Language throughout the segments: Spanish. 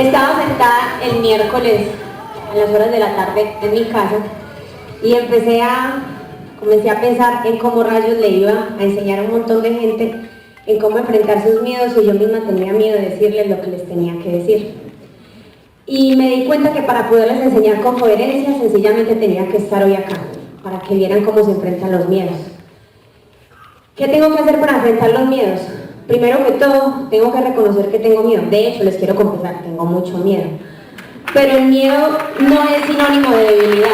Estaba sentada el miércoles a las horas de la tarde en mi casa y comencé a pensar en cómo rayos le iba a enseñar a un montón de gente en cómo enfrentar sus miedos, y yo misma tenía miedo de decirles lo que les tenía que decir. Y me di cuenta que para poderles enseñar con coherencia, sencillamente tenía que estar hoy acá, para que vieran cómo se enfrentan los miedos. ¿Qué tengo que hacer para enfrentar los miedos? Primero que todo, tengo que reconocer que tengo miedo. De hecho, les quiero confesar, tengo mucho miedo. Pero el miedo no es sinónimo de debilidad.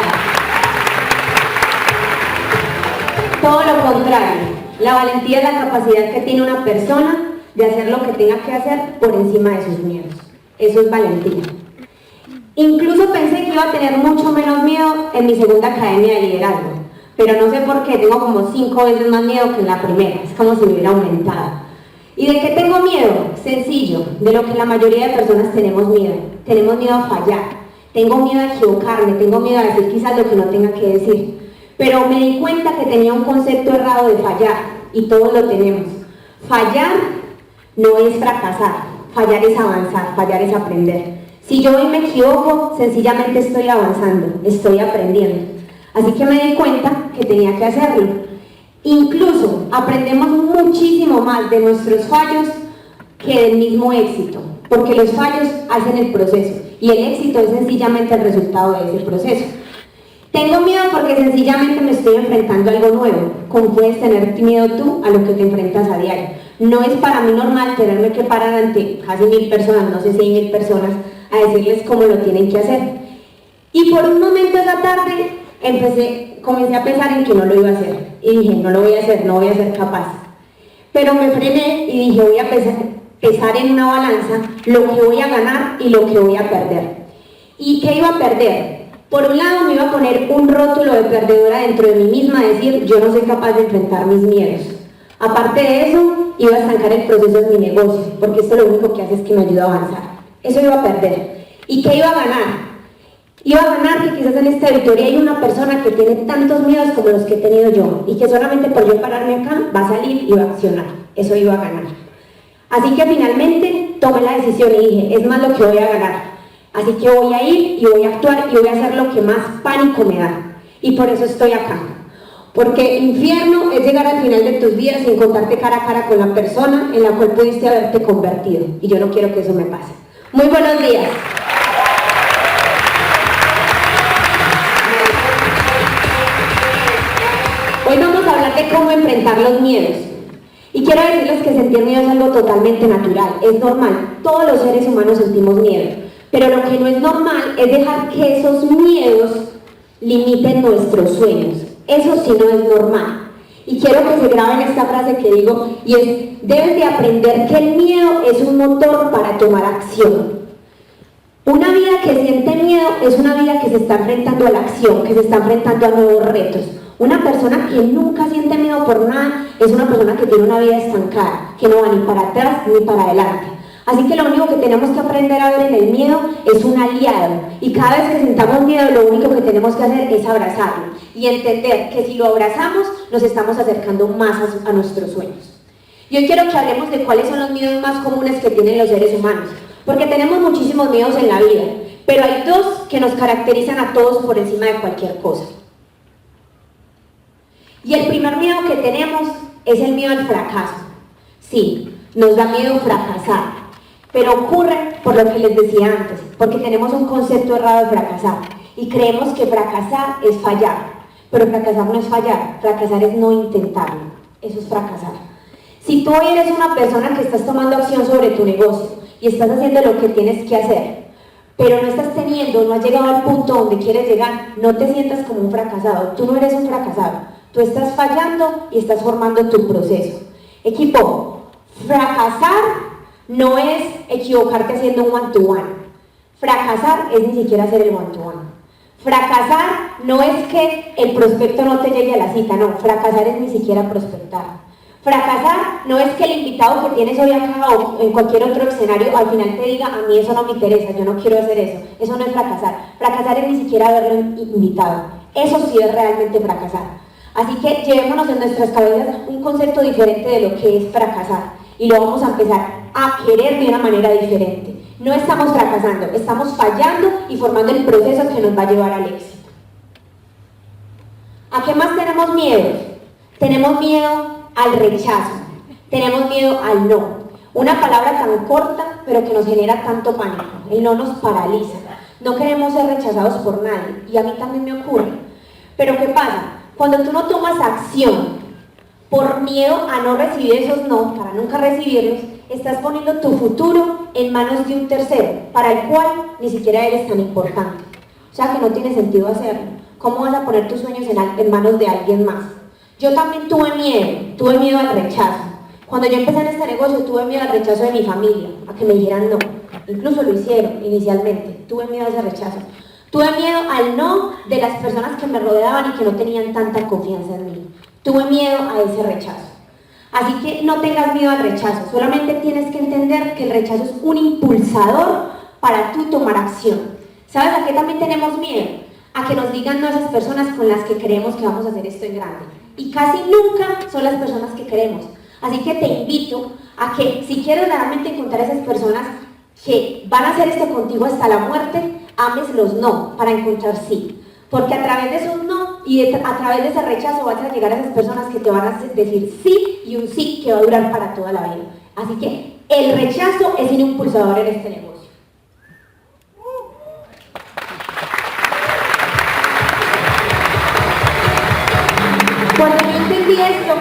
Todo lo contrario. La valentía es la capacidad que tiene una persona de hacer lo que tenga que hacer por encima de sus miedos. Eso es valentía. Incluso pensé que iba a tener mucho menos miedo en mi segunda academia de liderazgo, pero no sé por qué, tengo como 5 veces más miedo que en la primera. Es como si hubiera aumentado. ¿Y de qué tengo miedo? Sencillo, de lo que la mayoría de personas tenemos miedo. Tenemos miedo a fallar, tengo miedo a equivocarme, tengo miedo a decir quizás lo que no tenga que decir. Pero me di cuenta que tenía un concepto errado de fallar, y todos lo tenemos. Fallar no es fracasar, fallar es avanzar, fallar es aprender. Si yo hoy me equivoco, sencillamente estoy avanzando, estoy aprendiendo. Así que me di cuenta que tenía que hacerlo. Incluso aprendemos muchísimo más de nuestros fallos que del mismo éxito, porque los fallos hacen el proceso y el éxito es sencillamente el resultado de ese proceso. Tengo miedo porque sencillamente me estoy enfrentando a algo nuevo. ¿Cómo puedes tener miedo tú a lo que te enfrentas a diario? No es para mí normal tenerme que parar ante casi 1000 personas, no sé si hay 1000 personas, a decirles cómo lo tienen que hacer. Y por un momento esa tarde comencé a pensar en que no lo iba a hacer. Y dije, no lo voy a hacer, no voy a ser capaz. Pero me frené y dije, voy a pesar en una balanza lo que voy a ganar y lo que voy a perder. ¿Y qué iba a perder? Por un lado me iba a poner un rótulo de perdedora dentro de mí misma, decir, yo no soy capaz de enfrentar mis miedos. Aparte de eso, iba a estancar el proceso de mi negocio, porque esto lo único que hace es que me ayuda a avanzar. Eso iba a perder. ¿Y qué iba a ganar? Iba a ganar que quizás en esta auditoría hay una persona que tiene tantos miedos como los que he tenido yo, y que solamente por yo pararme acá va a salir y va a accionar. Eso iba a ganar. Así que finalmente tomé la decisión y dije, es más lo que voy a ganar. Así que voy a ir y voy a actuar y voy a hacer lo que más pánico me da. Y por eso estoy acá. Porque infierno es llegar al final de tus días sin encontrarte cara a cara con la persona en la cual pudiste haberte convertido. Y yo no quiero que eso me pase. Muy buenos días. Hoy vamos a hablar de cómo enfrentar los miedos. Y quiero decirles que sentir miedo es algo totalmente natural, es normal. Todos los seres humanos sentimos miedo. Pero lo que no es normal es dejar que esos miedos limiten nuestros sueños. Eso sí no es normal. Y quiero que se graben esta frase que digo, y es, debes de aprender que el miedo es un motor para tomar acción. Una vida que siente miedo es una vida que se está enfrentando a la acción, que se está enfrentando a nuevos retos. Una persona que nunca siente miedo por nada es una persona que tiene una vida estancada, que no va ni para atrás ni para adelante. Así que lo único que tenemos que aprender a ver en el miedo es un aliado. Y cada vez que sintamos miedo, lo único que tenemos que hacer es abrazarlo y entender que si lo abrazamos, nos estamos acercando más a nuestros sueños. Y hoy quiero que hablemos de cuáles son los miedos más comunes que tienen los seres humanos. Porque tenemos muchísimos miedos en la vida, pero hay 2 que nos caracterizan a todos por encima de cualquier cosa. Y el primer miedo que tenemos es el miedo al fracaso. Sí, nos da miedo fracasar. Pero ocurre por lo que les decía antes, porque tenemos un concepto errado de fracasar y creemos que fracasar es fallar, pero fracasar no es fallar, fracasar es no intentarlo, eso es fracasar. Si tú hoy eres una persona que estás tomando acción sobre tu negocio y estás haciendo lo que tienes que hacer, pero no estás teniendo, no has llegado al punto donde quieres llegar, no te sientas como un fracasado, tú no eres un fracasado, tú estás fallando y estás formando tu proceso. Equipo, fracasar no es equivocarte haciendo un one-to-one. Fracasar es ni siquiera hacer el one-to-one. Fracasar no es que el prospecto no te llegue a la cita, no. Fracasar es ni siquiera prospectar. Fracasar no es que el invitado que tienes hoy acá o en cualquier otro escenario al final te diga, a mí eso no me interesa, yo no quiero hacer eso. Eso no es fracasar. Fracasar es ni siquiera haberlo invitado. Eso sí es realmente fracasar. Así que llevémonos en nuestras cabezas un concepto diferente de lo que es fracasar. Y lo vamos a empezar a querer de una manera diferente. no estamos fracasando, estamos fallando y formando el proceso que nos va a llevar al éxito. ¿A qué más tenemos miedo? Tenemos miedo al rechazo, tenemos miedo al no. Una palabra tan corta, pero que nos genera tanto pánico. El no nos paraliza. No queremos ser rechazados por nadie, y a mí también me ocurre. Pero ¿qué pasa? Cuando tú no tomas acción por miedo a no recibir esos no, para nunca recibirlos, estás poniendo tu futuro en manos de un tercero, para el cual ni siquiera eres tan importante. O sea que no tiene sentido hacerlo. ¿Cómo vas a poner tus sueños en manos de alguien más? Yo también tuve miedo al rechazo. Cuando yo empecé en este negocio tuve miedo al rechazo de mi familia, a que me dijeran no. Incluso lo hicieron inicialmente, tuve miedo a ese rechazo. Tuve miedo al no de las personas que me rodeaban y que no tenían tanta confianza en mí. Tuve miedo a ese rechazo. Así que no tengas miedo al rechazo, solamente tienes que entender que el rechazo es un impulsador para tú tomar acción. ¿Sabes a qué también tenemos miedo? A que nos digan no esas personas con las que creemos que vamos a hacer esto en grande. Y casi nunca son las personas que queremos. Así que te invito a que si quieres realmente encontrar a esas personas que van a hacer esto contigo hasta la muerte, ames los no para encontrar sí. Porque a través de esos no y a través de ese rechazo vas a llegar a esas personas que te van a decir sí y un sí que va a durar para toda la vida. Así que el rechazo es un impulsador en este negocio. Cuando yo entendí esto,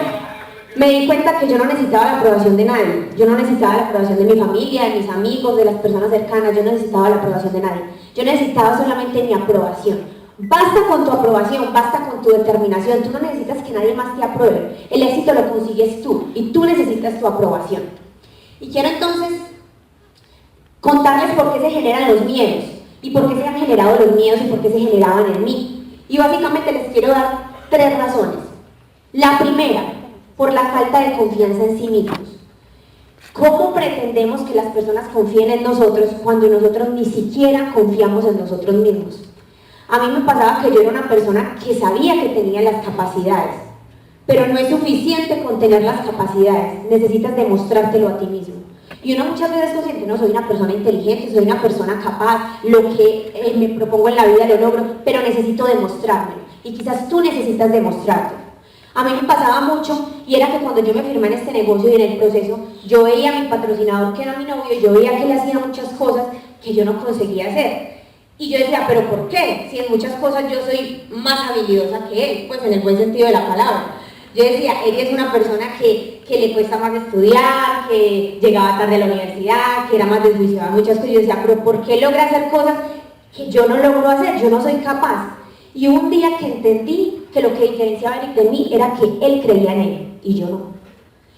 me di cuenta que yo no necesitaba la aprobación de nadie. Yo no necesitaba la aprobación de mi familia, de mis amigos, de las personas cercanas. Yo no necesitaba la aprobación de nadie. Yo necesitaba solamente mi aprobación. Basta con tu aprobación, basta con tu determinación. Tú no necesitas que nadie más te apruebe. El éxito lo consigues tú y tú necesitas tu aprobación. Y quiero entonces contarles por qué se generan los miedos y por qué se han generado los miedos y por qué se generaban en mí. Y básicamente les quiero dar 3 razones. La primera, por la falta de confianza en sí mismos. ¿Cómo pretendemos que las personas confíen en nosotros cuando nosotros ni siquiera confiamos en nosotros mismos? A mí me pasaba que yo era una persona que sabía que tenía las capacidades, pero no es suficiente con tener las capacidades, necesitas demostrártelo a ti mismo. Y uno muchas veces consciente, no, soy una persona inteligente, soy una persona capaz, lo que me propongo en la vida lo logro, pero necesito demostrármelo. Y quizás tú necesitas demostrártelo. A mí me pasaba mucho y era que cuando yo me firmé en este negocio y en el proceso, yo veía a mi patrocinador que era mi novio y yo veía que él hacía muchas cosas que yo no conseguía hacer. Y yo decía, ¿pero por qué? Si en muchas cosas yo soy más habilidosa que él, pues en el buen sentido de la palabra. Yo decía, él es una persona que le cuesta más estudiar, que llegaba tarde a la universidad, que era más desjuiciada, muchas cosas. Yo decía, ¿pero por qué logra hacer cosas que yo no logro hacer? Yo no soy capaz. Y un día que entendí que lo que diferenciaba a Eric de mí era que él creía en él y yo no.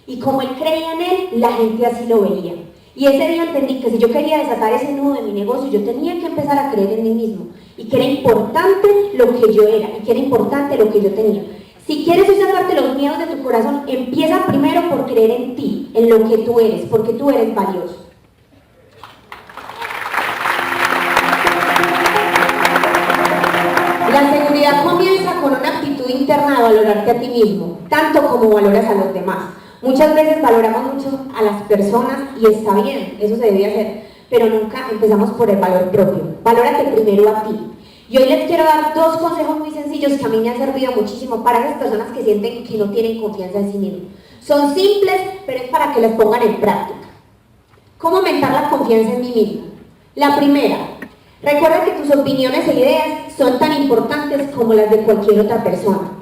Y como él creía en él, la gente así lo veía. Y ese día entendí que si yo quería desatar ese nudo de mi negocio, yo tenía que empezar a creer en mí mismo. Y que era importante lo que yo era, y que era importante lo que yo tenía. Si quieres hoy sacarte los miedos de tu corazón, empieza primero por creer en ti, en lo que tú eres, porque tú eres valioso. La seguridad comienza con una actitud interna de valorarte a ti mismo, tanto como valoras a los demás. Muchas veces valoramos mucho a las personas y está bien, eso se debe hacer, pero nunca empezamos por el valor propio. Valórate primero a ti. Y hoy les quiero dar 2 consejos muy sencillos que a mí me han servido muchísimo para esas personas que sienten que no tienen confianza en sí mismos. Son simples, pero es para que las pongan en práctica. ¿Cómo aumentar la confianza en mí misma? La primera, recuerda que tus opiniones e ideas son tan importantes como las de cualquier otra persona.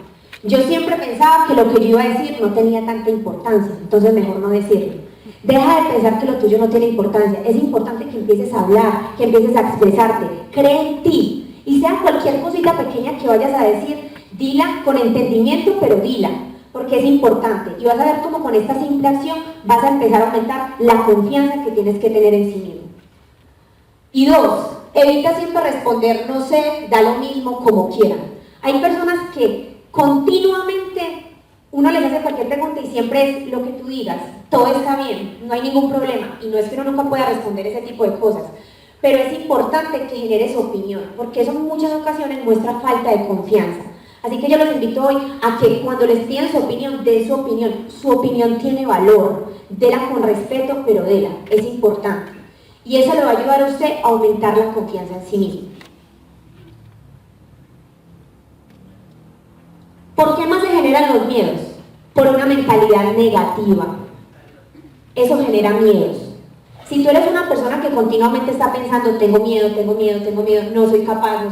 Yo siempre pensaba que lo que yo iba a decir no tenía tanta importancia, entonces mejor no decirlo. Deja de pensar que lo tuyo no tiene importancia. Es importante que empieces a hablar, que empieces a expresarte. Cree en ti. Y sea cualquier cosita pequeña que vayas a decir, dila con entendimiento, pero dila, porque es importante. Y vas a ver cómo con esta simple acción vas a empezar a aumentar la confianza que tienes que tener en sí mismo. Y 2, evita siempre responder, no sé, da lo mismo, como quieran. Hay personas que continuamente uno les hace cualquier pregunta y siempre es lo que tú digas, todo está bien, no hay ningún problema, y no es que uno nunca pueda responder ese tipo de cosas, pero es importante que genere su opinión, porque eso en muchas ocasiones muestra falta de confianza. Así que yo los invito hoy a que cuando les pidan su opinión, dé su opinión tiene valor, déla con respeto, pero déla, es importante. Y eso le va a ayudar a usted a aumentar la confianza en sí mismo. ¿Por qué más se generan los miedos? Por una mentalidad negativa. Eso genera miedos. Si tú eres una persona que continuamente está pensando, tengo miedo, no soy capaz,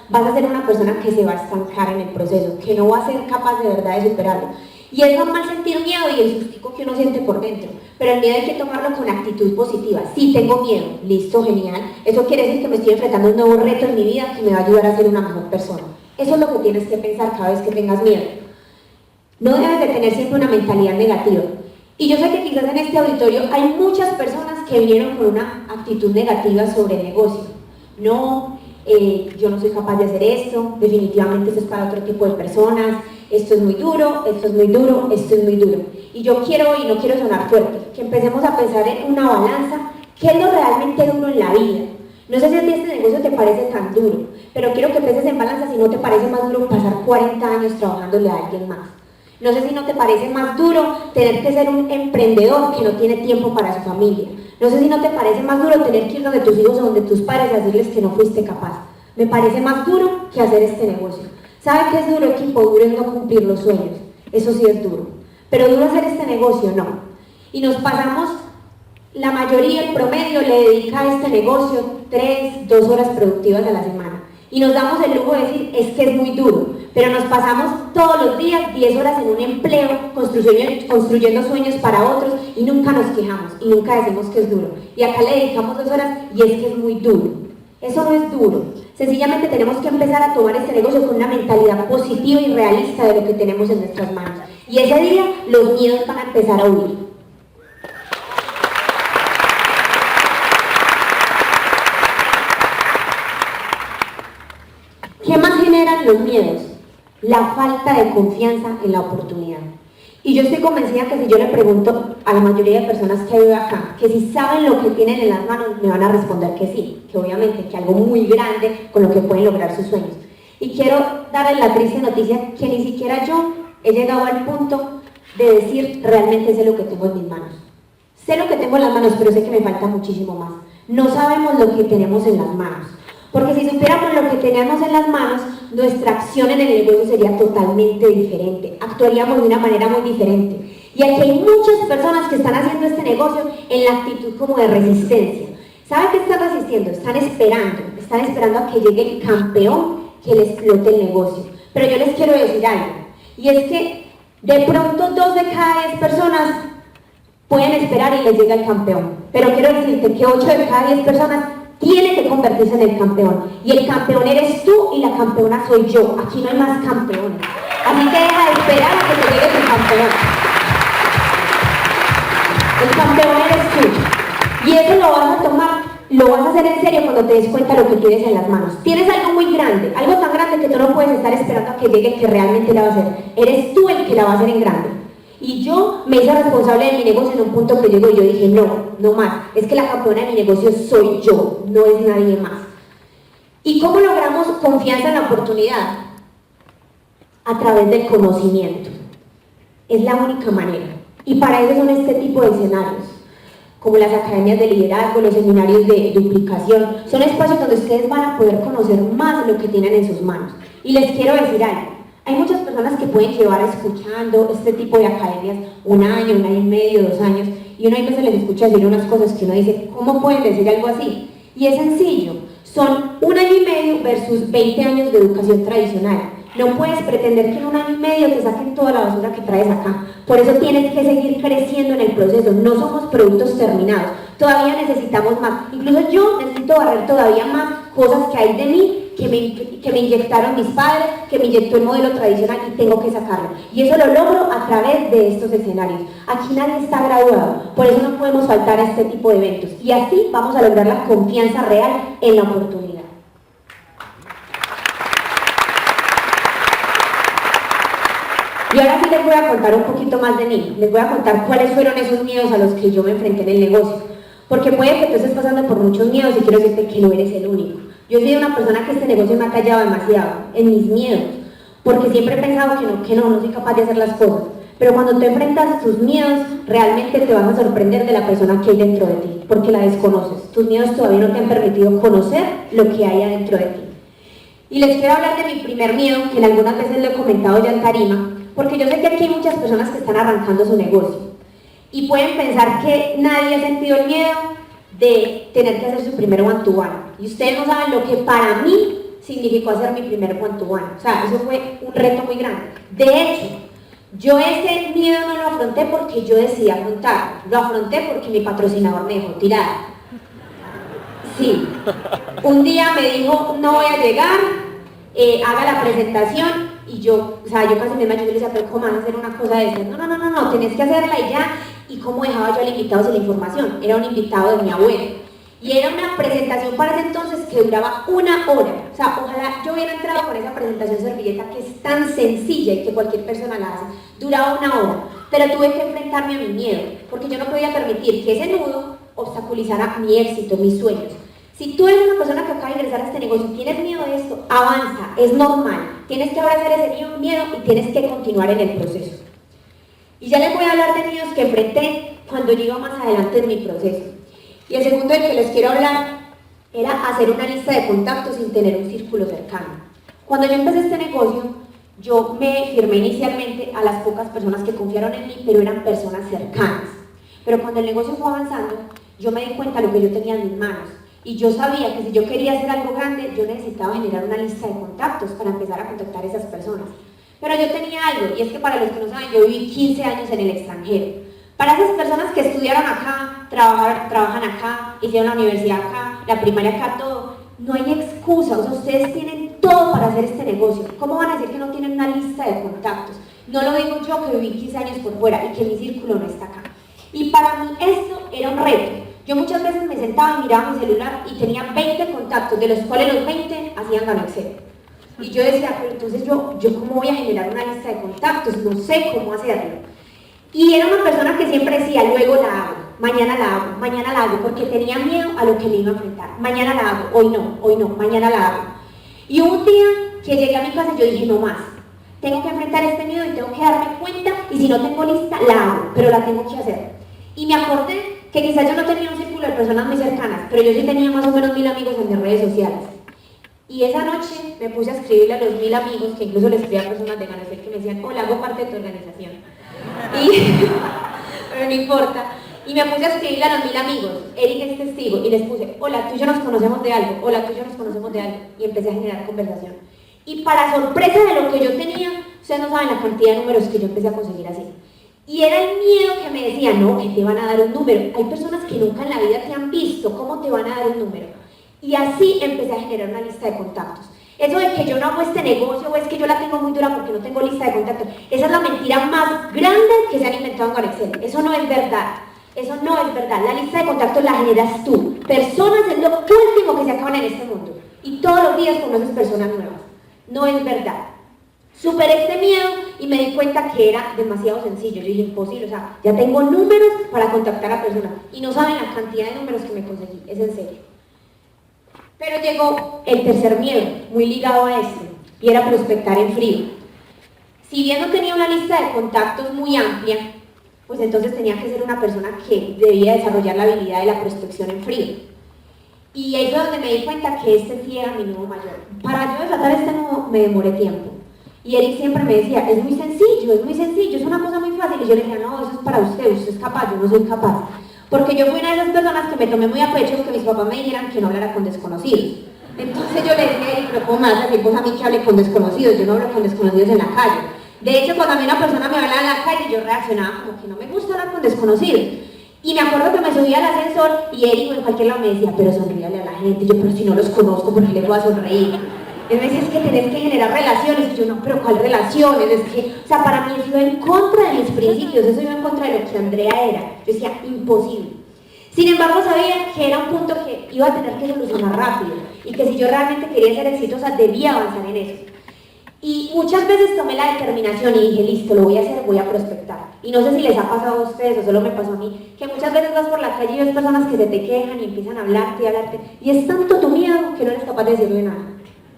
vas a ser una persona que se va a estancar en el proceso, que no va a ser capaz de verdad de superarlo. Y es normal sentir miedo y el sustico que uno siente por dentro, pero el miedo hay que tomarlo con actitud positiva. Sí, tengo miedo, listo, genial. Eso quiere decir que me estoy enfrentando a un nuevo reto en mi vida que me va a ayudar a ser una mejor persona. Eso es lo que tienes que pensar cada vez que tengas miedo. No debes de tener siempre una mentalidad negativa. Y yo sé que quizás en este auditorio hay muchas personas que vinieron con una actitud negativa sobre el negocio. No, yo no soy capaz de hacer esto, definitivamente esto es para otro tipo de personas, esto es muy duro, esto es muy duro, esto es muy duro. Y yo quiero, y no quiero sonar fuerte, que empecemos a pensar en una balanza, ¿qué es lo realmente duro en la vida? No sé si a ti este negocio te parece tan duro, pero quiero que pienses en balanza si no te parece más duro pasar 40 años trabajándole a alguien más. No sé si no te parece más duro tener que ser un emprendedor que no tiene tiempo para su familia. No sé si no te parece más duro tener que ir donde tus hijos o donde tus padres a decirles que no fuiste capaz. Me parece más duro que hacer este negocio. ¿Sabe qué es duro, equipo? Duro es no cumplir los sueños. Eso sí es duro. Pero duro hacer este negocio, no. Y nos pasamos, la mayoría, el promedio, le dedica a este negocio 2 horas productivas a la semana. Y nos damos el lujo de decir, es que es muy duro, pero nos pasamos todos los días 10 horas en un empleo, construyendo sueños para otros, y nunca nos quejamos, y nunca decimos que es duro. Y acá le dedicamos 2 horas, y es que es muy duro. Eso no es duro. Sencillamente tenemos que empezar a tomar este negocio con una mentalidad positiva y realista de lo que tenemos en nuestras manos. Y ese día, los miedos van a empezar a huir. ¿Qué más generan los miedos? La falta de confianza en la oportunidad. Y yo estoy convencida que si yo le pregunto a la mayoría de personas que viven acá, que si saben lo que tienen en las manos, me van a responder que sí, que obviamente, que algo muy grande con lo que pueden lograr sus sueños. Y quiero darles la triste noticia que ni siquiera yo he llegado al punto de decir realmente sé lo que tengo en mis manos. Sé lo que tengo en las manos, pero sé que me falta muchísimo más. No sabemos lo que tenemos en las manos. Porque si supiéramos lo que tenemos en las manos, nuestra acción en el negocio sería totalmente diferente. Actuaríamos de una manera muy diferente. Y aquí hay muchas personas que están haciendo este negocio en la actitud como de resistencia. ¿Saben qué están resistiendo? Están esperando a que llegue el campeón que les explote el negocio. Pero yo les quiero decir algo. Y es que de pronto 2 de cada 10 personas pueden esperar y les llega el campeón. Pero quiero decirte que 8 de cada 10 personas tiene que convertirse en el campeón. Y el campeón eres tú y la campeona soy yo. Aquí no hay más campeones. Así que deja de esperar a que te llegue tu campeón. El campeón eres tú. Y eso lo vas a tomar, lo vas a hacer en serio cuando te des cuenta de lo que tienes en las manos. Tienes algo muy grande, algo tan grande que tú no puedes estar esperando a que llegue el que realmente la va a hacer. Eres tú el que la va a hacer en grande. Y yo me hice responsable de mi negocio en un punto que llegó y yo dije, no más, es que la campeona de mi negocio soy yo, no es nadie más. ¿Y cómo logramos confianza en la oportunidad? A través del conocimiento. Es la única manera. Y para eso son este tipo de escenarios, como las academias de liderazgo, los seminarios de duplicación. Son espacios donde ustedes van a poder conocer más de lo que tienen en sus manos. Y les quiero decir algo. Hay muchas personas que pueden llevar escuchando este tipo de academias 1 año, 1 año y medio, 2 años, y uno a veces les escucha decir unas cosas que uno dice, ¿cómo pueden decir algo así? Y es sencillo, son 1 año y medio versus 20 años de educación tradicional. No puedes pretender que en 1 año y medio te saquen toda la basura que traes acá. Por eso tienes que seguir creciendo en el proceso. No somos productos terminados. Todavía necesitamos más. Incluso yo necesito barrer todavía más cosas que hay de mí que me inyectaron mis padres, que me inyectó el modelo tradicional y tengo que sacarlo. Y eso lo logro a través de estos escenarios. Aquí nadie está graduado, por eso no podemos faltar a este tipo de eventos. Y así vamos a lograr la confianza real en la oportunidad. Y ahora sí les voy a contar un poquito más de mí. Les voy a contar cuáles fueron esos miedos a los que yo me enfrenté en el negocio. Porque puede que tú estés pasando por muchos miedos y quiero decirte que no eres el único. Yo soy una persona que este negocio me ha callado demasiado en mis miedos, porque siempre he pensado que no soy capaz de hacer las cosas. Pero cuando te enfrentas a tus miedos, realmente te vas a sorprender de la persona que hay dentro de ti, porque la desconoces. Tus miedos todavía no te han permitido conocer lo que hay adentro de ti. Y les quiero hablar de mi primer miedo, que en algunas veces lo he comentado ya en tarima, porque yo sé que aquí hay muchas personas que están arrancando su negocio y pueden pensar que nadie ha sentido el miedo de tener que hacer su primer one-to-one. Y ustedes no saben lo que para mí significó hacer mi primer one-to-one. O sea, eso fue un reto muy grande. De hecho, yo ese miedo no lo afronté porque yo decidí afrontarlo. Lo afronté porque mi patrocinador me dejó tirada. Sí. Un día me dijo, no voy a llegar, haga la presentación. Y yo, o sea, yo casi misma yo le decía, pero ¿cómo vas a hacer una cosa de esas? No, tenés que hacerla y ya. ¿Y cómo dejaba yo al invitado sin la información? Era un invitado de mi abuelo. Y era una presentación para ese entonces que duraba 1 hora. O sea, ojalá yo hubiera entrado con esa presentación servilleta que es tan sencilla y que cualquier persona la hace. Duraba 1 hora. Pero tuve que enfrentarme a mi miedo, porque yo no podía permitir que ese nudo obstaculizara mi éxito, mis sueños. Si tú eres una persona que acaba de ingresar a este negocio y tienes miedo de esto, avanza, es normal. Tienes que abrazar ese miedo y tienes que continuar en el proceso. Y ya les voy a hablar de miedos que enfrenté cuando yo iba más adelante en mi proceso. Y el segundo del que les quiero hablar era hacer una lista de contactos sin tener un círculo cercano. Cuando yo empecé este negocio, yo me firmé inicialmente a las pocas personas que confiaron en mí, pero eran personas cercanas. Pero cuando el negocio fue avanzando, yo me di cuenta de lo que yo tenía en mis manos. Y yo sabía que si yo quería hacer algo grande, yo necesitaba generar una lista de contactos para empezar a contactar a esas personas. Pero yo tenía algo, y es que para los que no saben, yo viví 15 años en el extranjero. Para esas personas que estudiaron acá, trabajan acá, hicieron la universidad acá, la primaria acá, todo, no hay excusa. O sea, ustedes tienen todo para hacer este negocio. ¿Cómo van a decir que no tienen una lista de contactos? No lo digo yo, que viví 15 años por fuera y que mi círculo no está acá. Y para mí esto era un reto. Yo muchas veces me sentaba y miraba mi celular y tenía 20 contactos, de los cuales los 20 hacían gano Excel. Y yo decía, pero entonces yo ¿cómo voy a generar una lista de contactos? No sé cómo hacerlo. Y era una persona que siempre decía, luego la hago, mañana la hago, porque tenía miedo a lo que me iba a enfrentar. Mañana la hago, hoy no, mañana la hago. Y un día que llegué a mi casa yo dije, no más, tengo que enfrentar este miedo y tengo que darme cuenta, y si no tengo lista, la hago, pero la tengo que hacer. Y me acordé que quizás yo no tenía un círculo de personas muy cercanas, pero yo sí tenía más o menos 1000 amigos en mis redes sociales. Y esa noche me puse a escribirle a los 1000 amigos, que incluso les escribía a personas de Ganacel que me decían, hola, hago parte de tu organización. Pero no importa. Y me puse a escribirle a los 1000 amigos, Eric es testigo, y les puse, hola, tú y yo nos conocemos de algo, hola, tú y yo nos conocemos de algo. Y empecé a generar conversación. Y para sorpresa de lo que yo tenía, ustedes no saben la cantidad de números que yo empecé a conseguir así. Y era el miedo que me decía, no, que te van a dar un número. Hay personas que nunca en la vida te han visto, ¿cómo te van a dar un número? Y así empecé a generar una lista de contactos. Eso de que yo no hago este negocio o es que yo la tengo muy dura porque no tengo lista de contactos, esa es la mentira más grande que se han inventado en Ganexcel. Eso no es verdad. Eso no es verdad. La lista de contactos la generas tú. Personas es lo último que se acaban en este mundo. Y todos los días conoces personas nuevas. No es verdad. Superé este miedo y me di cuenta que era demasiado sencillo. Yo dije, imposible, o sea, ya tengo números para contactar a personas. Y no saben la cantidad de números que me conseguí, es en serio. Pero llegó el tercer miedo, muy ligado a este, y era prospectar en frío. Si bien no tenía una lista de contactos muy amplia, pues entonces tenía que ser una persona que debía desarrollar la habilidad de la prospección en frío. Y ahí fue donde me di cuenta que este sí era mi nudo mayor. Para yo desatar este nudo me demoré tiempo. Y Eric siempre me decía, es muy sencillo, es una cosa muy fácil. Y yo le decía, no, eso es para usted es capaz, yo no soy capaz. Porque yo fui una de esas personas que me tomé muy a pecho que mis papás me dijeran que no hablara con desconocidos. Entonces yo le decía, Eric, pero ¿cómo me vas a decir vos a mí que hable con desconocidos? Yo no hablo con desconocidos en la calle. De hecho, cuando a mí una persona me hablaba en la calle, yo reaccionaba como que no me gusta hablar con desconocidos. Y me acuerdo que me subía al ascensor y Eric en cualquier lado me decía, pero sonríale a la gente. Yo, pero si no los conozco, ¿por qué le voy a sonreír? Él me decía, es que tenés que generar relaciones. Y yo, no, pero ¿cuál relaciones? Es que, o sea, para mí eso iba en contra de mis principios, eso iba en contra de lo que Andrea era. Yo decía, imposible. Sin embargo, sabía que era un punto que iba a tener que solucionar rápido y que si yo realmente quería ser exitosa, debía avanzar en eso. Y muchas veces tomé la determinación y dije, listo, lo voy a hacer, voy a prospectar. Y no sé si les ha pasado a ustedes o solo me pasó a mí, que muchas veces vas por la calle y ves personas que se te quejan y empiezan a hablarte y es tanto tu miedo que no eres capaz de decirle nada.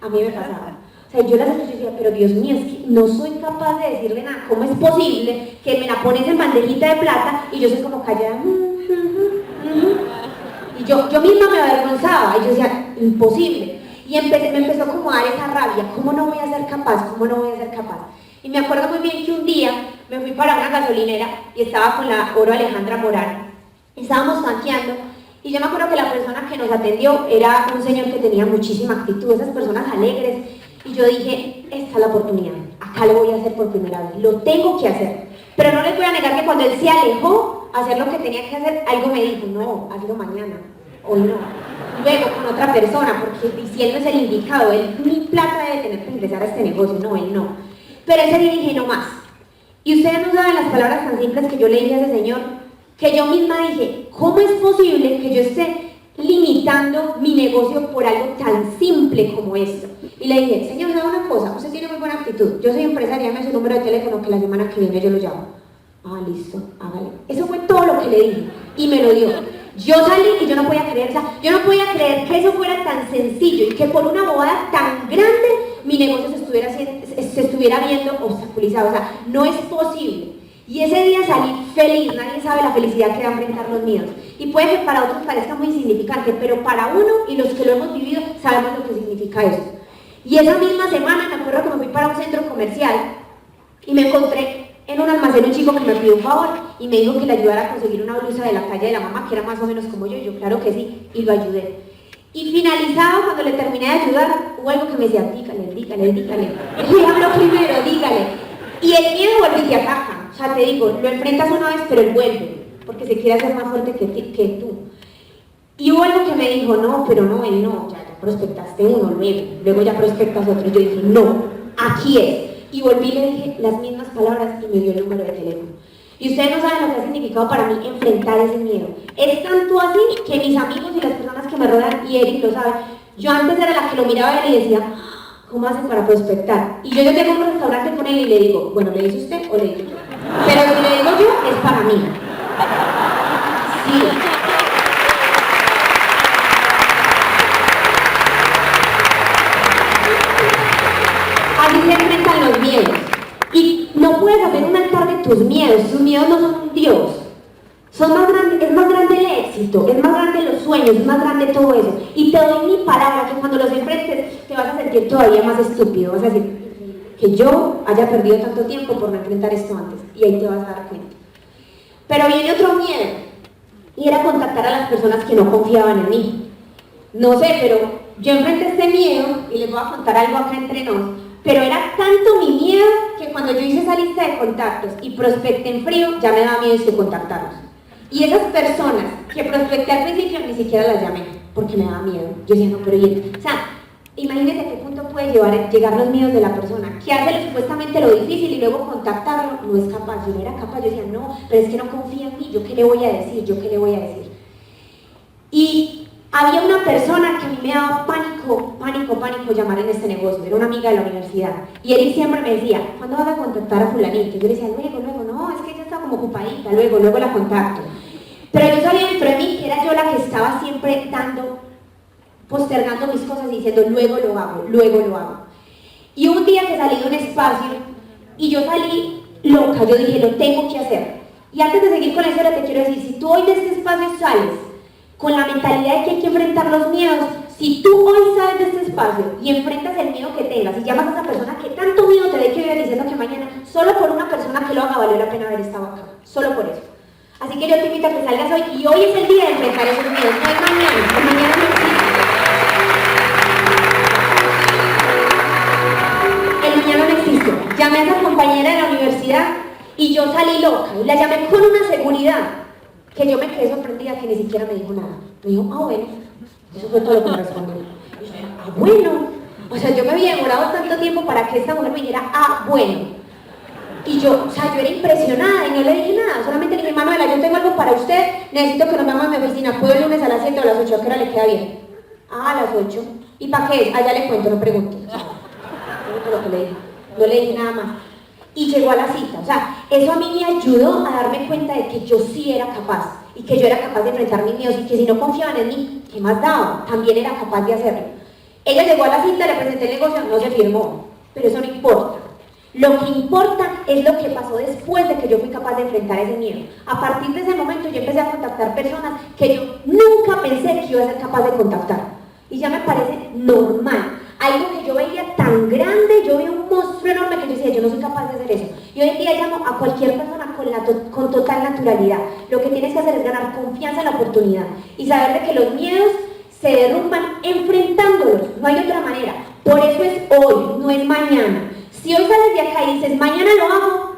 A mí me pasaba. O O sea, yo las escuché y decía, pero Dios mío, es que no soy capaz de decirle nada. ¿Cómo es posible que me la pones en bandejita de plata y yo soy como callada? Y yo misma me avergonzaba y yo decía, imposible. Y me empezó como a dar esa rabia, ¿cómo no voy a ser capaz? ¿Cómo no voy a ser capaz? Y me acuerdo muy bien que un día me fui para una gasolinera y estaba con la Oro Alejandra Morán. Estábamos tanqueando y yo me acuerdo que la persona que nos atendió era un señor que tenía muchísima actitud, esas personas alegres. Y yo dije, esta es la oportunidad, acá lo voy a hacer por primera vez, lo tengo que hacer. Pero no les voy a negar que cuando él se alejó a hacer lo que tenía que hacer, algo me dijo, no, hazlo mañana, hoy no. Luego con otra persona, porque si él no es el indicado, él ni plata debe tener para ingresar a este negocio, no, él no. Pero ese día dije, no más. Y ustedes no saben las palabras tan simples que yo le dije a ese señor, que yo misma dije, ¿cómo es posible que yo esté limitando mi negocio por algo tan simple como esto? Y le dije, señor, ¿sabe una cosa? Usted tiene muy buena actitud, yo soy empresaria, dame su número de teléfono que la semana que viene yo lo llamo. Ah, listo, hágale. Eso fue todo lo que le dije y me lo dio. Yo salí y yo no podía creer, o sea, yo no podía creer que eso fuera tan sencillo y que por una bobada tan grande mi negocio se estuviera viendo obstaculizado. O sea, no es posible. Y ese día salí feliz, nadie sabe la felicidad que da enfrentar los miedos. Y puede que para otros parezca muy insignificante, pero para uno y los que lo hemos vivido sabemos lo que significa eso. Y esa misma semana me acuerdo que me fui para un centro comercial y me encontré en un almacén un chico que me pidió un favor y me dijo que le ayudara a conseguir una blusa de la talla de la mamá, que era más o menos como yo, y yo claro que sí, y lo ayudé. Y finalizado, cuando le terminé de ayudar, hubo algo que me decía, dígale. Él habló primero, dígale. Y el miedo vuelve y te ataca. O sea, te digo, lo enfrentas una vez, pero él vuelve, porque se quiere hacer más fuerte que tú. Y hubo algo que me dijo, no, pero no, él no, ya prospectaste uno, luego ya prospectas otro. Y yo dije, no, aquí es. Y volví y le dije las mismas palabras y me dio el número de teléfono. Y ustedes no saben lo que ha significado para mí enfrentar ese miedo. Es tanto así que mis amigos y las personas que me rodean, y Eric lo sabe, yo antes era la que lo miraba y le decía, ¿cómo hacen para prospectar? Y yo llego a un restaurante con él y le digo, bueno, ¿le dice usted o le digo yo? Pero si le digo yo, es para mí. Sí. Así se enfrentan los miedos. Y no puedes hacer un altar de tus miedos no son un Dios. Es más grande el éxito, es más grande los sueños, es más grande todo eso. Y te doy mi palabra que cuando los enfrentes te vas a sentir todavía más estúpido. Vas a decir que yo haya perdido tanto tiempo por no enfrentar esto antes. Y ahí te vas a dar cuenta. Pero viene otro miedo. Y era contactar a las personas que no confiaban en mí. No sé, pero yo enfrenté este miedo y les voy a contar algo acá entre nos. Pero era tanto mi miedo que cuando yo hice esa lista de contactos y prospecté en frío, ya me daba miedo contactarlos. Y esas personas que prospecté al principio ni siquiera las llamé, porque me daba miedo. Yo decía, no, pero o sea, imagínense a qué punto puede llegar los miedos de la persona, que hace supuestamente lo difícil y luego contactarlo, no es capaz. Yo no era capaz, yo decía, no, pero es que no confía en mí, ¿yo qué le voy a decir? Y había una persona que a mí me daba pánico llamar en este negocio, era una amiga de la universidad, y él siempre me decía, ¿cuándo vas a contactar a fulanito? Y yo le decía, luego, no, es que ella está como ocupadita, luego la contacto. Pero yo sabía dentro de mí que era yo la que estaba siempre postergando mis cosas y diciendo, luego lo hago. Y un día que salí de un espacio, y yo salí loca, yo dije, lo tengo que hacer. Y antes de seguir con eso, te quiero decir, si tú hoy de este espacio sales con la mentalidad de que hay que enfrentar los miedos, si tú hoy sales de este espacio y enfrentas el miedo que tengas y llamas a esa persona que tanto miedo te dé que vive diciendo que mañana, solo por una persona que lo haga, valió la pena haber estado acá, solo por eso. Así que yo te invito a que salgas hoy, y hoy es el día de enfrentar esos miedos, no es mañana, el mañana no existe. El mañana no existe. Llamé a esa compañera de la universidad y yo salí loca, y la llamé con una seguridad que yo me quedé sorprendida que ni siquiera me dijo nada. Me dijo, bueno, eso fue todo lo que me respondió. Y yo, bueno, o sea, yo me había demorado tanto tiempo para que esta mujer me dijera, bueno. Y yo, yo era impresionada y no le dije nada, solamente le dije, Manuela, yo tengo algo para usted, necesito que nos veamos en mi oficina, ¿puedo el lunes a las 7 o a las 8? ¿A qué hora le queda bien? A las 8. ¿Y para qué es? Allá le cuento, no pregunte. Lo que le dije. No le dije nada más. Y llegó a la cita, o sea, eso a mí me ayudó a darme cuenta de que yo sí era capaz, y que yo era capaz de enfrentar mis miedos, y que si no confiaban en mí, ¿qué más daba? También era capaz de hacerlo. Ella llegó a la cita, le presenté el negocio, no se firmó, pero eso no importa. Lo que importa es lo que pasó después de que yo fui capaz de enfrentar ese miedo. A partir de ese momento yo empecé a contactar personas que yo nunca pensé que iba a ser capaz de contactar. Y ya me parece normal. Algo que yo veía tan grande, yo veía un monstruo enorme que yo decía, yo no soy capaz de hacer eso. Y hoy en día llamo a cualquier persona con total naturalidad. Lo que tienes que hacer es ganar confianza en la oportunidad y saber de que los miedos se derrumban enfrentándolos, no hay otra manera. Por eso es hoy, no es mañana. Si hoy sales de acá y dices, mañana lo hago,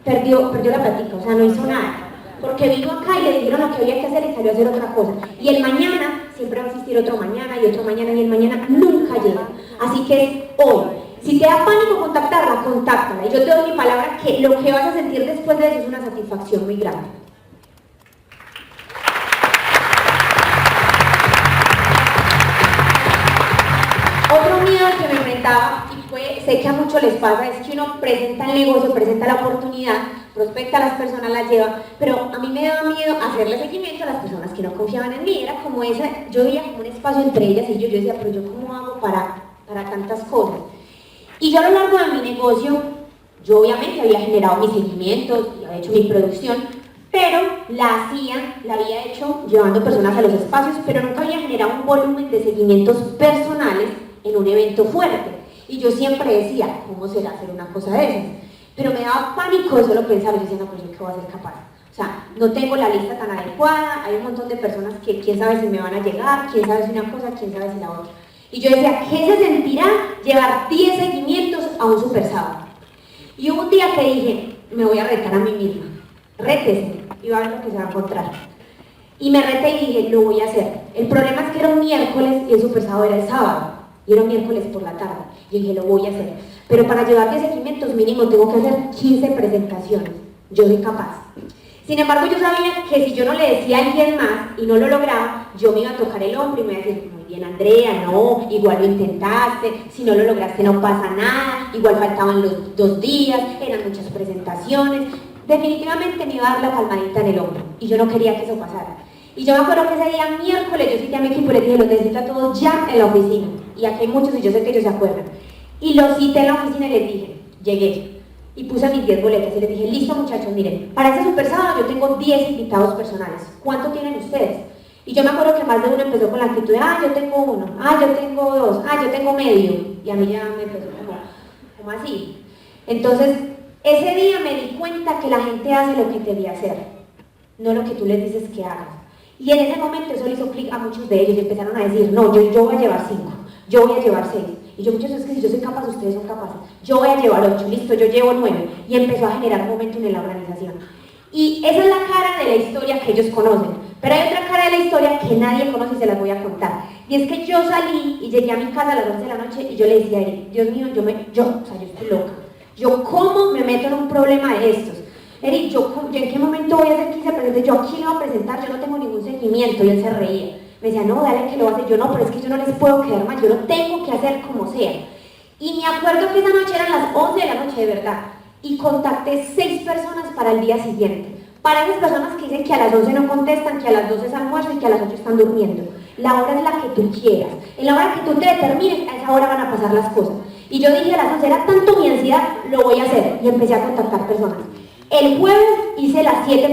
perdió la plática, o sea, no hizo nada. Porque vino acá y le dijeron lo que había que hacer y salió a hacer otra cosa. Y el mañana, siempre va a existir otro mañana y otro mañana, y el mañana nunca llega. Así que es hoy. Si te da pánico contactarla, contáctala. Y yo te doy mi palabra que lo que vas a sentir después de eso es una satisfacción muy grande. Otro miedo al que me enfrentaba, y sé que a muchos les pasa, es que uno presenta el negocio, presenta la oportunidad, prospecta a las personas, las lleva, pero a mí me daba miedo hacerle seguimiento a las personas que no confiaban en mí. Era como esa, yo veía como un espacio entre ellas y yo decía, pero yo ¿cómo hago para tantas cosas? Y yo a lo largo de mi negocio, yo obviamente había generado mis seguimientos, había hecho mi producción, pero la había hecho llevando personas a los espacios, pero nunca había generado un volumen de seguimientos personales en un evento fuerte. Y yo siempre decía, ¿cómo será hacer una cosa de esas? Pero me daba pánico de solo pensar, yo decía, no, pues yo qué voy a ser capaz. O sea, no tengo la lista tan adecuada, hay un montón de personas que quién sabe si me van a llegar, quién sabe si una cosa, quién sabe si la otra. Y yo decía, ¿qué se sentirá llevar 10 seguimientos a un super sábado? Y hubo un día que dije, me voy a retar a mí misma, rétese, y va a ver lo que se va a encontrar. Y me reté y dije, lo voy a hacer. El problema es que era un miércoles y el super sábado era el sábado, y era un miércoles por la tarde. Y dije, lo voy a hacer. Pero para llevar 10 seguimientos mínimo tengo que hacer 15 presentaciones. Yo soy capaz. Sin embargo, yo sabía que si yo no le decía a alguien más y no lo lograba, yo me iba a tocar el hombro y me iba a decir, muy bien Andrea, no, igual lo intentaste, si no lo lograste no pasa nada, igual faltaban los 2 días, eran muchas presentaciones. Definitivamente me iba a dar la palmadita en el hombro y yo no quería que eso pasara. Y yo me acuerdo que ese día miércoles yo cité a mi equipo y les dije, los necesito a todos ya en la oficina. Y aquí hay muchos y yo sé que ellos se acuerdan. Y los cité en la oficina y les dije, llegué. Y puse mis 10 boletas y les dije, listo muchachos, miren, para este super sábado yo tengo 10 invitados personales. ¿Cuánto tienen ustedes? Y yo me acuerdo que más de uno empezó con la actitud de, yo tengo 1, yo tengo 2, yo tengo medio. Y a mí ya me empezó como así. Entonces, ese día me di cuenta que la gente hace lo que debía hacer, no lo que tú les dices que hagan. Y en ese momento eso le hizo clic a muchos de ellos y empezaron a decir, no, yo voy a llevar 5, yo voy a llevar 6. Y yo, muchachos, es que si yo soy capaz, ustedes son capaces. Yo voy a llevar 8, listo, yo llevo 9. Y empezó a generar momentum en la organización. Y esa es la cara de la historia que ellos conocen. Pero hay otra cara de la historia que nadie conoce y se las voy a contar. Y es que yo salí y llegué a mi casa a las 11 de la noche y yo le decía a Eric, Dios mío, yo estoy loca. Yo, ¿cómo me meto en un problema de estos? Eric, yo en qué momento voy a hacer 15 presentaciones? Yo aquí no voy a presentar, yo no tengo ningún seguimiento. Y él se reía. Me decía, no, dale que lo hace. Yo, no, pero es que yo no les puedo quedar mal, yo lo tengo que hacer como sea. Y me acuerdo que esa noche eran las 11 de la noche, de verdad. Y contacté 6 personas para el día siguiente. Para esas personas que dicen que a las 11 no contestan, que a las 12 es almuerzo y que a las 8 están durmiendo. La hora es la que tú quieras. En la hora que tú te determines, a esa hora van a pasar las cosas. Y yo dije, a las 11 era tanto mi ansiedad, lo voy a hacer. Y empecé a contactar personas. El jueves hice las 6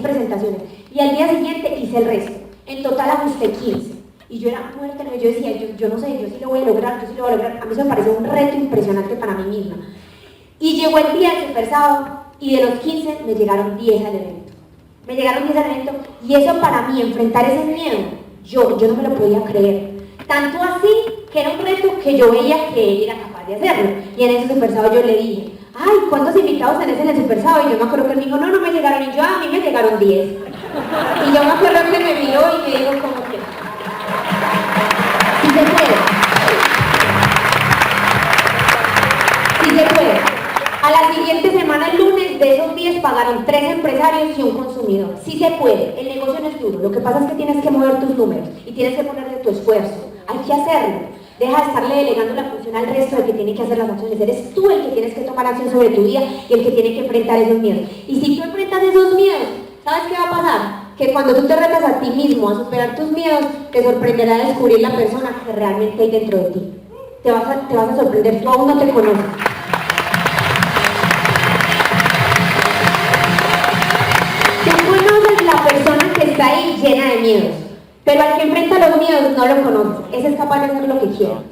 presentaciones. Y al día siguiente hice el resto. En total ajusté 15. Y yo era muerta, yo decía, yo no sé, yo sí lo voy a lograr, yo sí lo voy a lograr. A mí eso me pareció un reto impresionante para mí misma. Y llegó el día del super sábado y de los 15 me llegaron 10 al evento. Me llegaron 10 al evento y eso para mí, enfrentar ese miedo, yo no me lo podía creer. Tanto así que era un reto que yo veía que él era capaz de hacerlo. Y en ese super sábado yo le dije, ay, ¿cuántos invitados tenés en el super sábado? Y yo me acuerdo que él dijo, no me llegaron. Y yo, a mí me llegaron 10. Y yo me acuerdo que me miró y me dijo como que, sí se puede. Sí se puede. A la siguiente semana, el lunes, de esos 10 pagaron 3 empresarios y un consumidor. Sí se puede, el negocio no es duro, lo que pasa es que tienes que mover tus números y tienes que ponerle tu esfuerzo. Hay que hacerlo. Deja de estarle delegando la función al resto de que tiene que hacer las acciones. Eres tú el que tienes que tomar acción sobre tu vida y el que tiene que enfrentar esos miedos. Y si tú enfrentas esos miedos, ¿sabes qué va a pasar? que cuando tú te retas a ti mismo a superar tus miedos, te sorprenderá descubrir la persona que realmente hay dentro de ti. Te vas a sorprender, tú aún no te conoces. Tú conoces la persona que está ahí llena de miedos, pero al que enfrenta los miedos no lo conoces. Ese es capaz de hacer lo que quiera.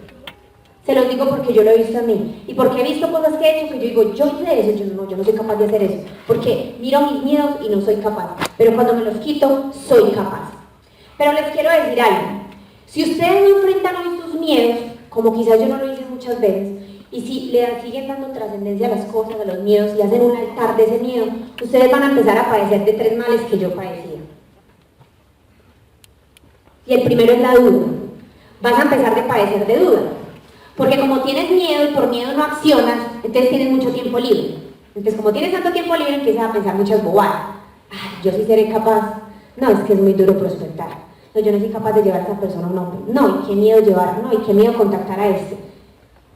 Se los digo porque yo lo he visto a mí y porque he visto cosas que he hecho que yo digo, yo hice eso, yo no soy capaz de hacer eso, porque miro mis miedos y no soy capaz, pero cuando me los quito, soy capaz. Pero les quiero decir algo, si ustedes no enfrentan hoy sus miedos, como quizás yo no lo hice muchas veces, y si le siguen dando trascendencia a las cosas, a los miedos, y hacen un altar de ese miedo, ustedes van a empezar a padecer de 3 males que yo padecía. Y el primero es la duda. Vas a empezar de padecer de duda. Porque como tienes miedo y por miedo no accionas, entonces tienes mucho tiempo libre. Entonces como tienes tanto tiempo libre, empiezas a pensar muchas bobadas. Ay, yo sí seré capaz. No, es que es muy duro prospectar. No, yo no soy capaz de llevar a esa persona a un hombre. No, y qué miedo llevar, no, y qué miedo contactar a este.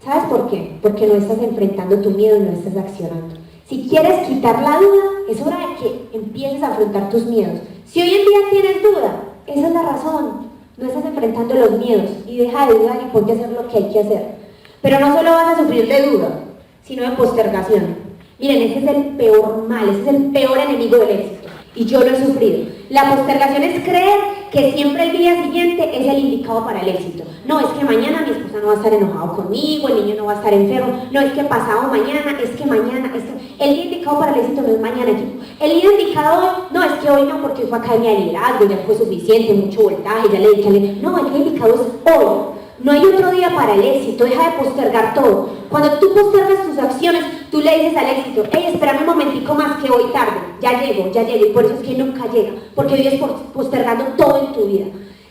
¿Sabes por qué? Porque no estás enfrentando tu miedo y no estás accionando. Si quieres quitar la duda, es hora de que empieces a afrontar tus miedos. Si hoy en día tienes duda, esa es la razón. No estás enfrentando los miedos y deja de dudar y ponte a hacer lo que hay que hacer. Pero no solo vas a sufrir de duda, sino de postergación. Miren, ese es el peor mal, ese es el peor enemigo del éxito. Y yo lo he sufrido. La postergación es creer que siempre el día siguiente es el indicado para el éxito. No, es que mañana mi esposa no va a estar enojado conmigo, el niño no va a estar enfermo, no, es que pasado mañana, es que mañana, el día indicado para el éxito no es mañana, equipo. El día indicado hoy, no, es que hoy no, porque hoy fue academia de liderazgo, ya fue suficiente, mucho voltaje, ya le dediqué, no, el día indicado es hoy. No hay otro día para el éxito, deja de postergar todo. Cuando tú postergas tus acciones, tú le dices al éxito, hey, espérame un momentico más que hoy tarde, ya llego, y por eso es que nunca llega, porque vives postergando todo en tu vida.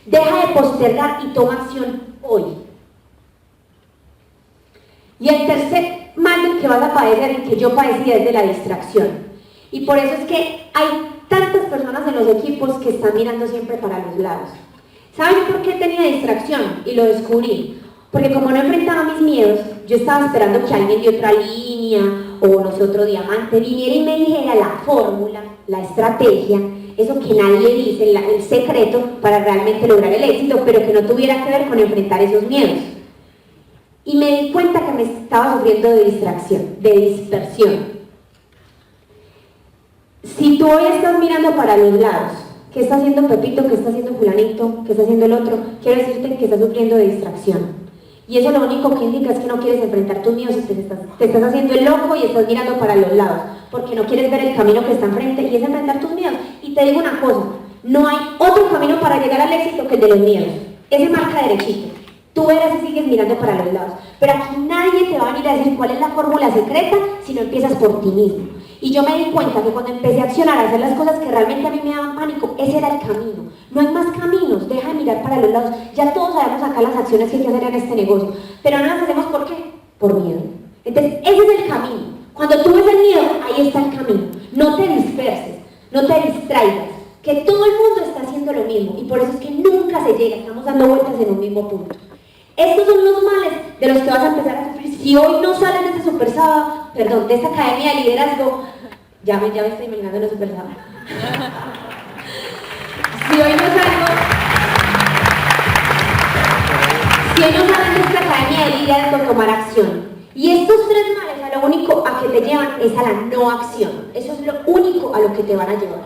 Deja de postergar y toma acción hoy. Y el tercer mal del que vas a padecer, el que yo padecía, es de la distracción. Y por eso es que hay tantas personas en los equipos que están mirando siempre para los lados. ¿Saben por qué tenía distracción? Y lo descubrí. Porque como no enfrentaba mis miedos, yo estaba esperando que alguien de otra línea o no sé, otro diamante viniera y me dijera la fórmula, la estrategia, eso que nadie dice, el secreto para realmente lograr el éxito, pero que no tuviera que ver con enfrentar esos miedos. Y me di cuenta que me estaba sufriendo de distracción, de dispersión. Si tú hoy estás mirando para los lados, ¿qué está haciendo Pepito? ¿Qué está haciendo fulanito? ¿Qué está haciendo el otro? Quiero decirte que estás sufriendo de distracción. Y eso lo único que indica es que no quieres enfrentar tus miedos y te estás haciendo el loco y estás mirando para los lados, porque no quieres ver el camino que está enfrente y es enfrentar tus miedos. Y te digo una cosa, no hay otro camino para llegar al éxito que el de los miedos. Ese marca derechito. Tú verás si sigues mirando para los lados. Pero aquí nadie te va a venir a decir cuál es la fórmula secreta si no empiezas por ti mismo. Y yo me di cuenta que cuando empecé a accionar, a hacer las cosas que realmente a mí me daban pánico, ese era el camino. No hay más caminos, deja de mirar para los lados. Ya todos sabemos acá las acciones que hay que hacer en este negocio, pero no las hacemos ¿por qué? Por miedo. Entonces, ese es el camino. Cuando tú ves el miedo, ahí está el camino. No te disperses, no te distraigas, que todo el mundo está haciendo lo mismo y por eso es que nunca se llega, estamos dando vueltas en un mismo punto. Estos son los males de los que vas a empezar a sufrir. Si hoy no sales de este super sábado, perdón, de esta academia de liderazgo, ya me estoy imaginando en el super sábado. Si hoy no sales de esta academia de liderazgo, tomar acción. Y estos 3 males a lo único a que te llevan es a la no acción. Eso es lo único a lo que te van a llevar.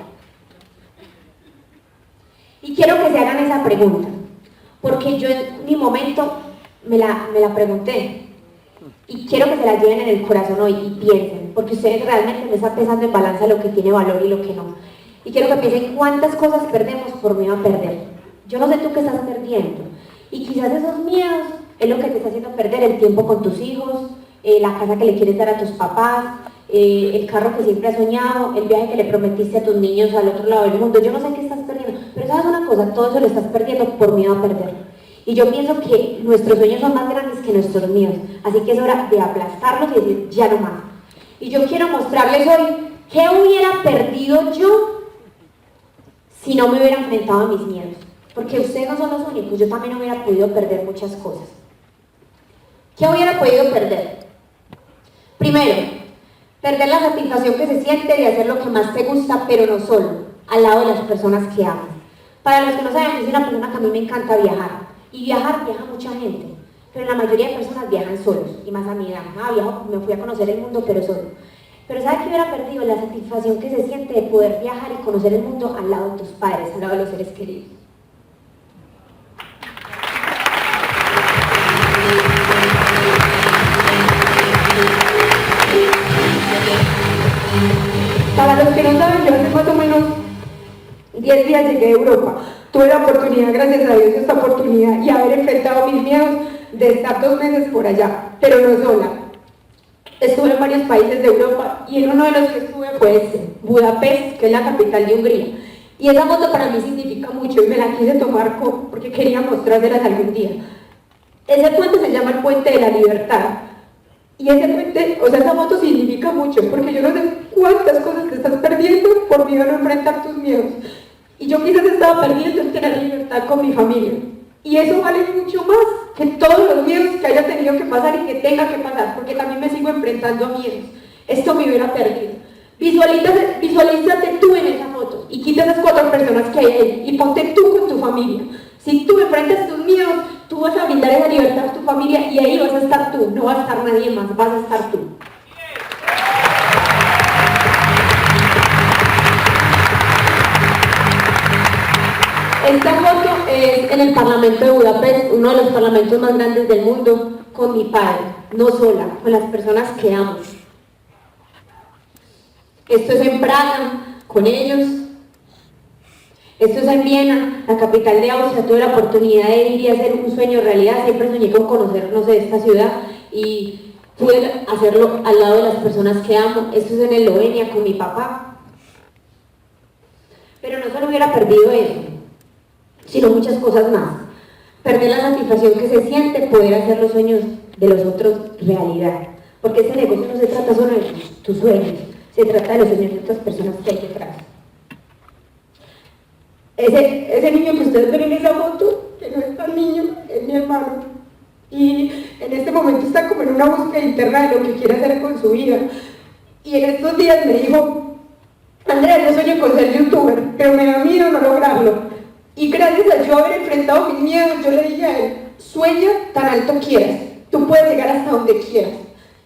Y quiero que se hagan esa pregunta. Porque yo en mi momento me la pregunté y quiero que se la lleven en el corazón hoy y piensen, porque ustedes realmente no están pensando en balanza lo que tiene valor y lo que no. Y quiero que piensen cuántas cosas perdemos por miedo a perder. Yo no sé tú qué estás perdiendo y quizás esos miedos es lo que te está haciendo perder el tiempo con tus hijos, la casa que le quieres dar a tus papás, el carro que siempre has soñado, el viaje que le prometiste a tus niños al otro lado del mundo. Yo no sé qué estás perdiendo, pero sabes una cosa, todo eso lo estás perdiendo por miedo a perder. Y yo pienso que nuestros sueños son más grandes que nuestros miedos, así que es hora de aplastarlos y decir, ya no más. Y yo quiero mostrarles hoy qué hubiera perdido yo si no me hubiera enfrentado a mis miedos, porque ustedes no son los únicos, yo también hubiera podido perder muchas cosas. ¿Qué hubiera podido perder? Primero, perder la satisfacción que se siente de hacer lo que más te gusta, pero no solo. al lado de las personas que aman. Para los que no saben, yo soy una persona que a mí me encanta viajar, y viaja mucha gente, pero la mayoría de personas viajan solos, y más a mi edad. Me fui a conocer el mundo, pero solo. Pero ¿sabes qué hubiera perdido? La satisfacción que se siente de poder viajar y conocer el mundo al lado de tus padres, al lado de los seres queridos. Para los que no saben, yo hace más o menos 10 días llegué a Europa. Tuve la oportunidad, gracias a Dios, esta oportunidad y haber enfrentado mis miedos de estar 2 meses por allá, pero no sola. Estuve en varios países de Europa y en uno de los que estuve fue Budapest, que es la capital de Hungría. Y esa foto para mí significa mucho y me la quise tomar porque quería mostrárselas algún día. Ese puente se llama el Puente de la Libertad. Y ese puente, o sea, esa foto significa mucho, porque yo no sé cuántas cosas te estás perdiendo por miedo a no enfrentar tus miedos. Y yo quizás estaba perdiendo el tener libertad con mi familia. Y eso vale mucho más que todos los miedos que haya tenido que pasar y que tenga que pasar, porque también me sigo enfrentando a miedos. Esto me hubiera perdido. Visualízate tú en esa foto y quita esas 4 personas que hay ahí y ponte tú con tu familia. Si tú enfrentas tus miedos, tú vas a brindar esa libertad a tu familia y ahí vas a estar tú, no va a estar nadie más, vas a estar tú. Esta foto es en el Parlamento de Budapest, uno de los parlamentos más grandes del mundo, con mi padre, no sola, con las personas que amo. Esto es en Praga, con ellos. Esto es en Viena, la capital de Austria. Tuve la oportunidad de ir y hacer un sueño realidad. Siempre soñé con conocer, no sé, esta ciudad y pude hacerlo al lado de las personas que amo. Esto es en Eslovenia con mi papá. Pero no solo hubiera perdido eso, sino muchas cosas más. Perder la satisfacción que se siente poder hacer los sueños de los otros realidad. Porque este negocio no se trata solo de tus sueños, se trata de los sueños de otras personas que hay detrás. Ese niño que ustedes ven en esa foto, que no es tan niño, es mi hermano. Y en este momento está como en una búsqueda interna de lo que quiere hacer con su vida. Y en estos días me dijo, Andrea, yo sueño con ser youtuber, pero me da miedo no lograrlo. Y gracias a yo haber enfrentado mis miedos, yo le dije a él, sueña tan alto quieras, tú puedes llegar hasta donde quieras.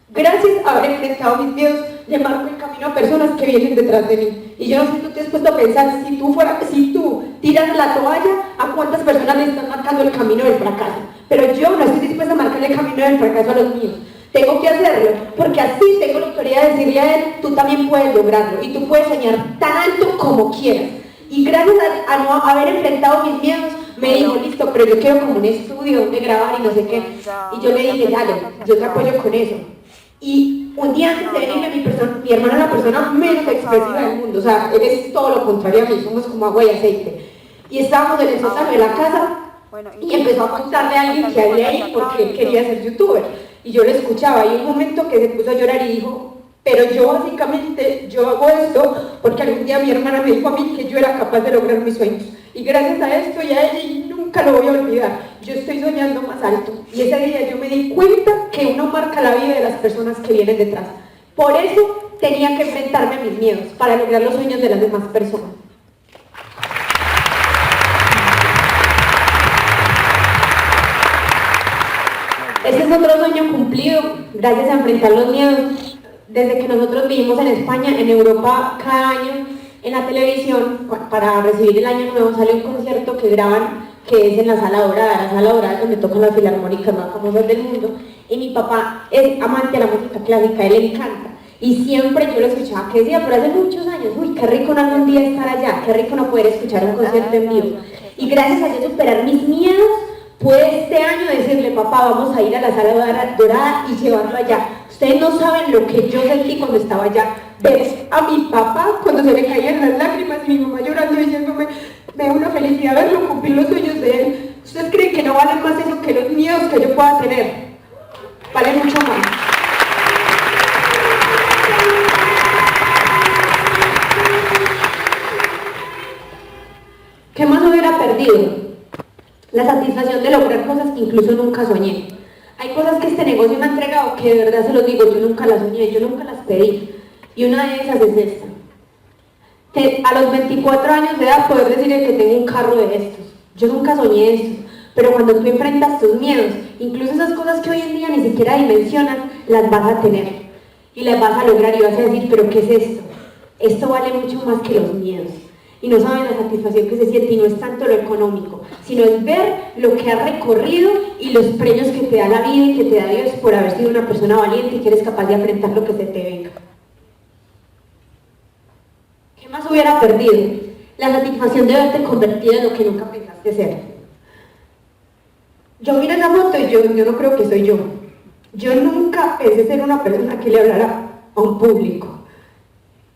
Gracias a haber enfrentado mis miedos, le marco el camino a personas que vienen detrás de mí. Y yo no sé si tú te has puesto a pensar, si tú tiras la toalla, ¿a cuántas personas le están marcando el camino del fracaso? Pero yo no estoy dispuesta a marcar el camino del fracaso a los míos. Tengo que hacerlo, porque así tengo la autoridad de decirle a él, tú también puedes lograrlo, y tú puedes soñar tan alto como quieras. Y gracias a no haber enfrentado mis miedos, me dijo, listo, pero yo quiero como un estudio donde grabar y no sé qué. Y yo le dije, dale, yo te apoyo con eso. Y un día antes de venirme, mi hermana es la persona menos expresiva del mundo, o sea, él es todo lo contrario a mí, somos como agua y aceite. Y estábamos en el sótano de la casa y empezó a contarle a alguien que había ahí porque él quería ser youtuber. Y yo le escuchaba, y un momento que se puso a llorar y dijo, pero yo básicamente, yo hago esto porque algún día mi hermana me dijo a mí que yo era capaz de lograr mis sueños. Y gracias a esto y a ella, y nunca lo voy a olvidar, yo estoy soñando más alto. Y ese día yo me di cuenta que uno marca la vida de las personas que vienen detrás. Por eso tenía que enfrentarme a mis miedos, para lograr los sueños de las demás personas. Ese es otro sueño cumplido, gracias a enfrentar los miedos. Desde que nosotros vivimos en España, en Europa, cada año en la televisión, para recibir el año nuevo, sale un concierto que graban, que es en la Sala Dorada donde tocan las filarmónicas más famosas del mundo. Y mi papá es amante de la música clásica, él le encanta. Y siempre yo lo escuchaba, que decía, pero hace muchos años, uy, qué rico no algún día estar allá, qué rico no poder escuchar un concierto en vivo. Y gracias a yo superar mis miedos, pude este año decirle, papá, vamos a ir a la Sala Dorada y llevarlo allá. Ustedes no saben lo que yo sentí cuando estaba allá. Ver a mi papá cuando se le caían las lágrimas y mi mamá llorando y diciéndome, me da una felicidad verlo cumplir los sueños de él. ¿Ustedes creen que no vale más eso que los miedos que yo pueda tener? Vale mucho más. ¿Qué más hubiera perdido? La satisfacción de lograr cosas que incluso nunca soñé. Hay cosas que este negocio me ha entregado que de verdad se los digo, yo nunca las soñé, yo nunca las pedí. Y una de esas es esta. a los 24 años de edad poder decirle que tengo un carro de estos. Yo nunca soñé esto, pero cuando tú enfrentas tus miedos, incluso esas cosas que hoy en día ni siquiera dimensionas, las vas a tener y las vas a lograr y vas a decir, pero ¿qué es esto? Esto vale mucho más que los miedos. Y no saben la satisfacción que se siente, y no es tanto lo económico, sino es ver lo que has recorrido y los premios que te da la vida y que te da Dios por haber sido una persona valiente y que eres capaz de enfrentar lo que se te venga. ¿Qué más hubiera perdido? La satisfacción de haberte convertido en lo que nunca pensaste ser. Yo miro esa foto y yo no creo que soy yo. Yo nunca pensé ser una persona que le hablara a un público.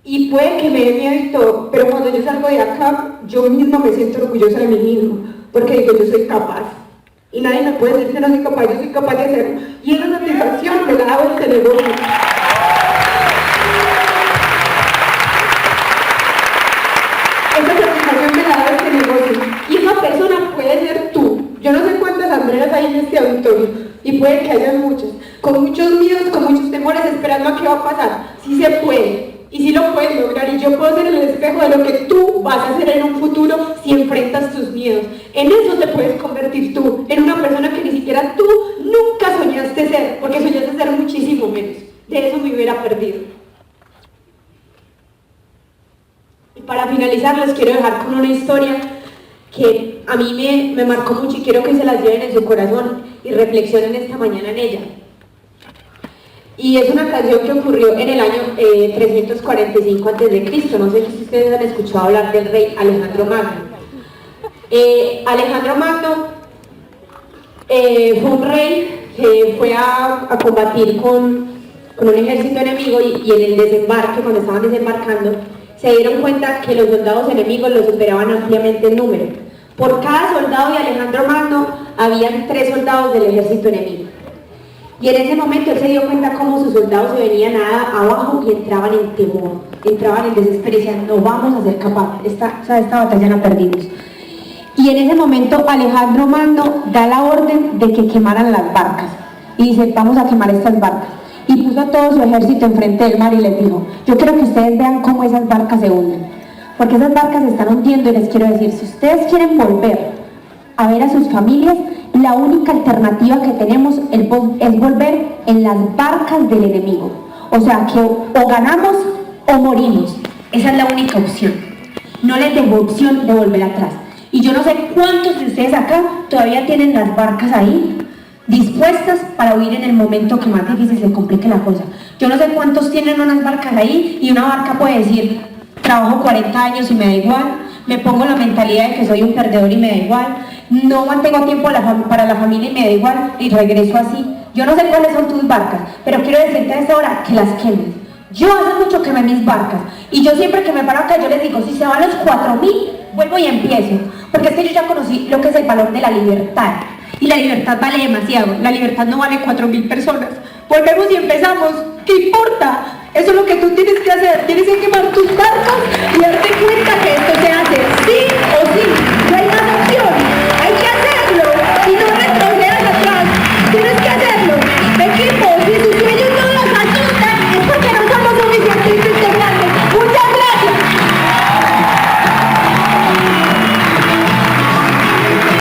Y puede que me dé miedo y todo, pero cuando yo salgo de acá, yo misma me siento orgullosa de mí mismo, porque digo, yo soy capaz. Y nadie me puede decir que no soy capaz, yo soy capaz de hacerlo. Y esa satisfacción me la da este negocio. Esa satisfacción me la da este negocio. Y esa persona puede ser tú. Yo no sé cuántas Andreas hay en este auditorio, y puede que haya muchas, con muchos miedos, con muchos temores, esperando a qué va a pasar. Sí se puede. Y sí lo puedes lograr, y yo puedo ser el espejo de lo que tú vas a hacer en un futuro si enfrentas tus miedos. En eso te puedes convertir tú, en una persona que ni siquiera tú nunca soñaste ser, porque soñaste ser muchísimo menos. De eso me hubiera perdido. Y para finalizar les quiero dejar con una historia que a mí me marcó mucho y quiero que se las lleven en su corazón y reflexionen esta mañana en ella. Y es una canción que ocurrió en el año 345 a.C. No sé si ustedes han escuchado hablar del rey Alejandro Magno. Alejandro Magno fue un rey que fue a combatir con un ejército enemigo y en el desembarque, cuando estaban desembarcando, se dieron cuenta que los soldados enemigos los superaban ampliamente en número. Por cada soldado de Alejandro Magno habían 3 soldados del ejército enemigo. Y en ese momento él se dio cuenta cómo sus soldados se venían abajo y entraban en temor, entraban en desespero y decían, no vamos a ser capaces, esta batalla la perdimos. Y en ese momento Alejandro Magno da la orden de que quemaran las barcas. Y dice, vamos a quemar estas barcas. Y puso a todo su ejército enfrente del mar y les dijo, yo quiero que ustedes vean cómo esas barcas se hunden. Porque esas barcas se están hundiendo y les quiero decir, si ustedes quieren volver a ver a sus familias, la única alternativa que tenemos es volver en las barcas del enemigo. O sea, que o ganamos o morimos. Esa es la única opción. No les dejo opción de volver atrás. Y yo no sé cuántos de ustedes acá todavía tienen las barcas ahí, dispuestas para huir en el momento que más difícil se complique la cosa. Yo no sé cuántos tienen unas barcas ahí, y una barca puede decir, trabajo 40 años y me da igual, me pongo la mentalidad de que soy un perdedor y me da igual, no mantengo tiempo para la familia y me da igual, y regreso así. Yo no sé cuáles son tus barcas, pero quiero decirte a esta hora que las quemes. Yo hace mucho quemé mis barcas, y yo siempre que me paro acá yo les digo, si se van los 4.000, vuelvo y empiezo, porque es que yo ya conocí lo que es el valor de la libertad, y la libertad vale demasiado. La libertad no vale 4.000 personas. Volvemos y empezamos, ¿qué importa? Eso es lo que tú tienes que hacer, tienes